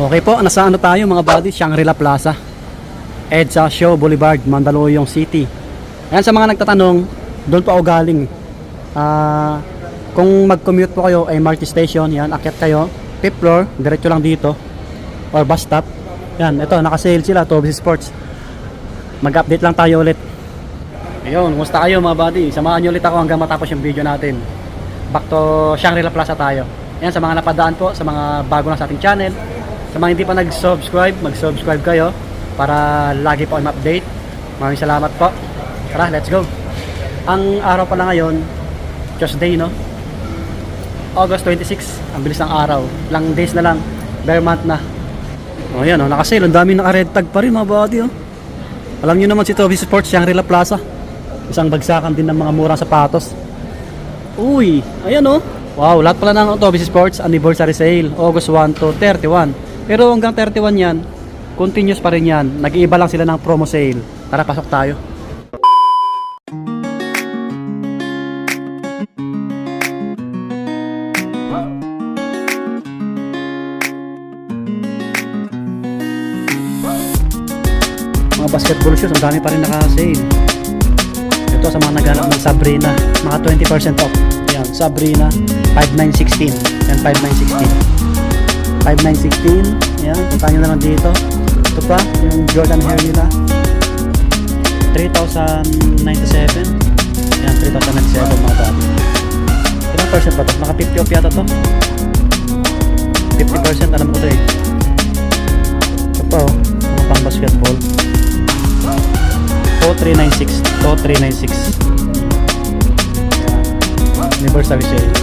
Okay po, nasa ano tayo mga buddy? Shangri-La Plaza, EDSA Show Boulevard, Mandaluyong City. Ayan, sa mga nagtatanong, doon po ako galing. Kung mag-commute po kayo ay MRT station, yan, akyat kayo, 5th floor, diretso lang dito, or bus stop. Yan, ito, naka-sale sila, Toby's Sports. Mag-update lang tayo ulit. Ayun, kumusta kayo mga buddy? Samahan nyo ulit ako hanggang matapos yung video natin. Back to Shangri-La Plaza tayo. Yan, sa mga napadaan po, sa mga bago lang sa ating channel, sa mga hindi pa nag-subscribe, mag-subscribe kayo para lagi po ay ma-update. Maraming salamat po. Tara, let's go. Ang araw pala ngayon, Tuesday, no? August 26. Ang bilis ng araw. Lang days na lang. Bare month na. O yan, nakasale. Ang dami naka-red tag pa rin mga buddy, oh. Alam nyo naman si Toby's Sports, Shangri-La Plaza. Isang bagsakan din ng mga murang sapatos. Uy, ayan, oh. Wow, lahat pala ng Toby's Sports anniversary sale. August 1 to 31. Pero hanggang 31 yan, continuous pa rin yan. Nag-iiba lang sila ng promo sale. Tara, pasok tayo. Mga basketball shoes, ang dami pa rin naka-sale. Ito sa mga naghanap ng Sabrina, mga 20% off. Ayan, Sabrina 5916. Ayan, 5916. 5916. Ayan, punta nyo na lang dito. Ito pa, yung Jordan Hair nila, 3,097. Ayan, 3,097 mga buddy. Ilang percent pa ito? Naka 50 off yata to. 50%, alam ko ito eh. Ito pa, oh, mga pang basketball. 2396. 2396. Anniversary sale.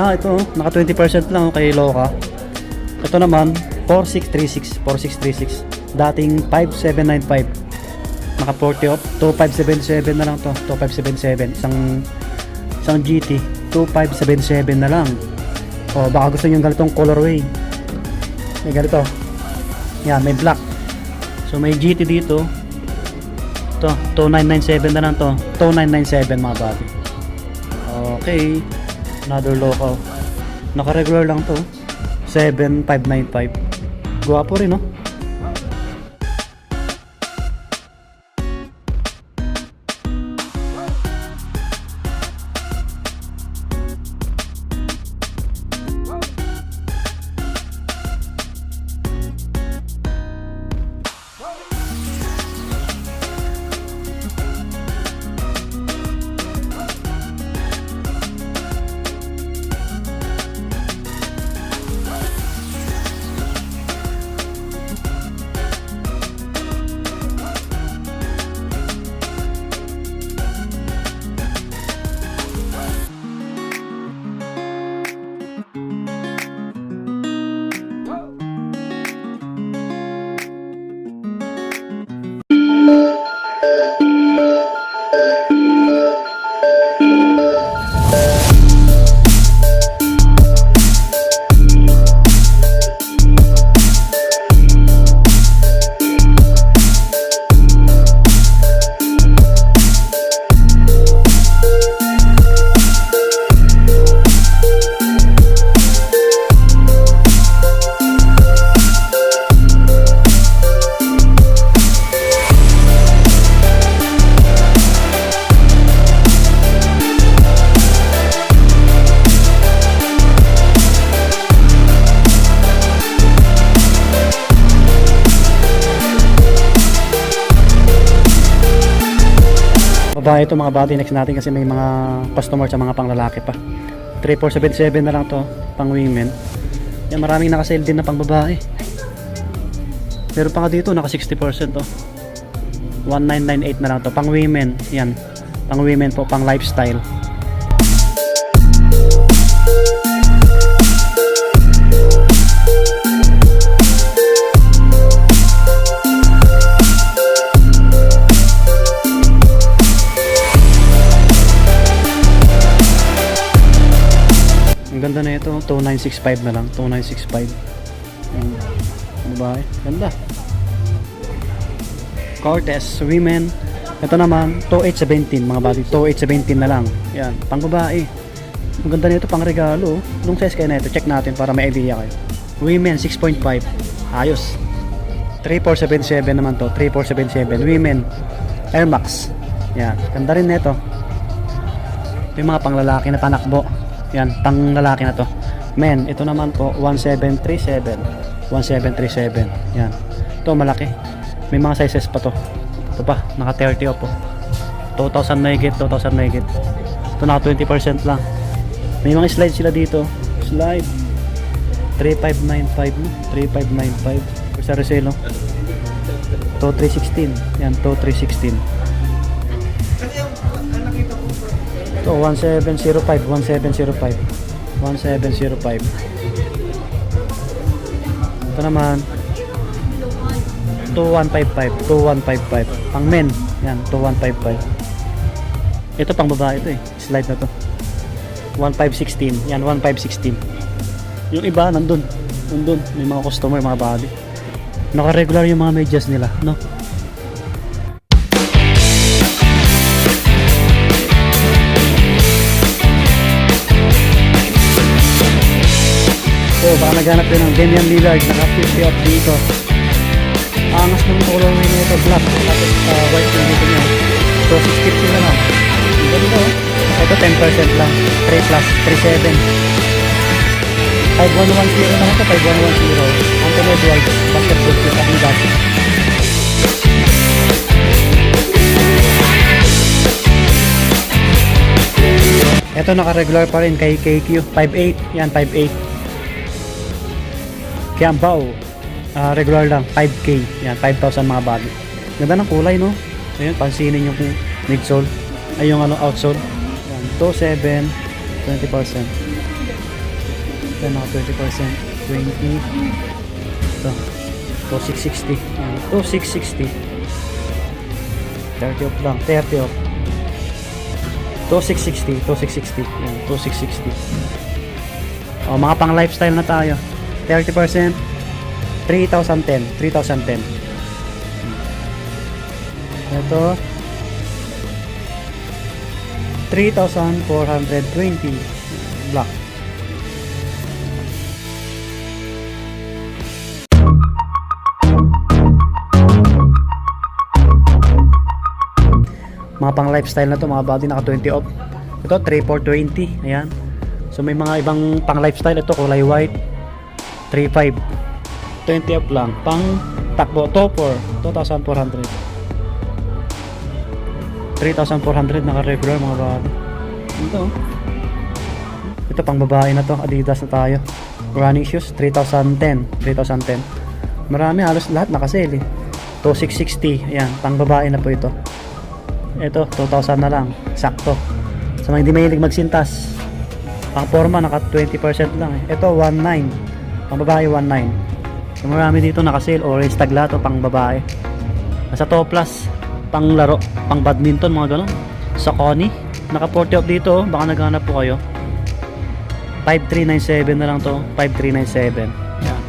Ito, naka 20% lang kay Loka. Ito naman 4636. 4636. Dating 5795. Naka 40 off. 2577 na lang to. 2577. Isang GT 2577 na lang. O baka gusto niyo ng ganitong colorway. May ganito. Yan, may black. So may GT dito. Ito, 2997 na lang to. 2997 mga babi. Okay. Another local. Naka-regular lang to. 7595. Guwapo rin, no? babae ito mga body. Next natin kasi may mga customer sa mga panglalaki pa. 3477 na lang to pang women. Yan, maraming naka-sale din na pang babae. Pero pa nga dito naka 60% to. 1998 na lang to pang women. Yan, pang women po, pang lifestyle. Ang ganda na ito, 2965 na lang, 2965. Babae, ganda. Cortez women. Ito naman 2817 mga body, 2817 na lang. Yan, pang babae. Ang ganda nito, pang regalo. Nung size kayo na ito, check natin para may idea kayo. Women 6.5. Ayos. 3477 naman to, 3477 women. Air Max. Yan, ganda rin nito. Ito yung mga panglalaki na panakbo. Yan, pang lalaki na to. Men, ito naman po 1737. 1737. Yan. Ito malaki. May mga sizes pa to. Ito pa, naka 30 off po. 2,000 na higit, 2,000 na higit. Ito naka 20% lang. May mga slide sila dito. Slide 3595 no? 3595 sa resale no? To 316. Yan, to 316. Ito 1705, 1705. 1705. Ito naman 2155, 2155. Pang men, yan, 2155. Ito pang babae ito eh. Slide na to. 1516. Yan, 1516. Yung iba nandun. Nandun, may mga customer, mga body. Naka-regular yung mga medyas nila, no? So, baka naghanap din ng Damian Lillard, naka 50 off dito. Angas ng colorway nito, black, tapos white yung dito niya. So, 650 na lang. Ang ganda oh. Ito 10% lang, 3 plus, 37. 5110 naman ito, 5110. Anthony Edwards, basketball shoes, Adidas. Ito naka-regular pa rin kay KQ, 5.8, yan 5.8. Kiambao, regular lang, 5K, yan, 5,000 mga body. Ganda ng kulay, no? Ayan, pansinin yung midsole, ay yung ano, outsole. Yan, 27, 20%. Yan, mga 20%, 20. Ito, 2660. Yan, 2660. 30 off lang, 30 off. 2660, 2660. Yan, 2660. O, mga pang lifestyle na tayo. 30%, 3,010, 3,010. Ito, 3,420, black. Mga pang lifestyle na to, mga body, naka 20 off. Ito, 3,420, ayan. So may mga ibang pang lifestyle, ito kulay white, 3.5, 20 up lang, pang takbo, topper, 2,400. 3,400 naka-regular mga body. Ito pang babae na to, Adidas na tayo. Running shoes, 3,010, 3,010. Marami, halos lahat naka-sale eh. 2,660, ayan, pang babae na po ito. Ito, 2,000 na lang, sakto. Sa mga hindi mahilig magsintas, pang forma, naka 20% lang eh. Ito, 19. Pang babae 19. So marami dito naka-sale, orange tagla to pang babae. Nasa Toplas, pang laro, pang badminton, mga ganun. Sa Connie, naka 40 off dito, baka naghanap po kayo. 5397 na lang to, 5397. Yan.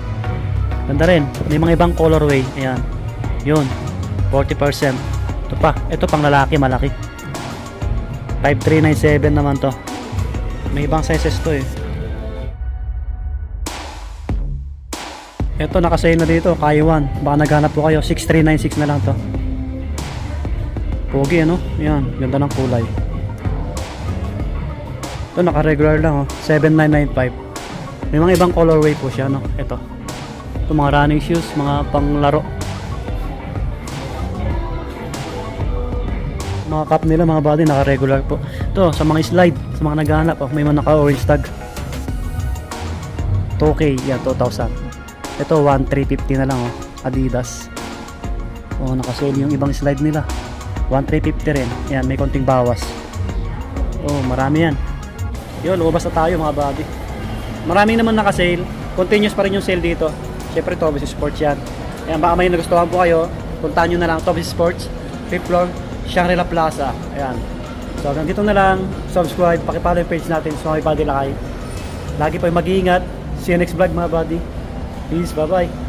Ganda rin, may mga ibang colorway, ayan. Yun, 40%. Ito pa, ito pang lalaki, malaki. 5397 naman to. May ibang sizes to eh. Ito naka-sale na dito, Kaiwan. Baka naghanap po kayo, 6396 na lang to. Pogi ano? Yan, ganda ng kulay. Ito naka-regular lang oh, 7995. May mga ibang colorway po siya no. Ito. Ito mga running shoes, mga panglaro. Mga cup nila mga buddy, naka-regular po. Ito, sa mga slide, sa mga naghahanap, may mga naka-orange tag. 2K, yan, 2,000. Ito, 1,350 na lang, oh. Adidas. Oh, naka-sale yung ibang slide nila. 1,350 rin. Yan, may konting bawas. Oh, marami yan. Yun, lumabas na tayo mga buddy. Maraming naman naka-sale. Continuous pa rin yung sale dito. Siyempre, Tobis Sports yan. Ayan, baka may nagustuhan po kayo, puntahan nyo na lang Tobis Sports, 5th floor, Shangri-La Plaza. Ayan. So, hanggang dito na lang. Subscribe, pakipollow yung page natin sa mga Buddy Lakay. Lagi po mag-iingat. See you next vlog mga buddy. Peace, bye-bye.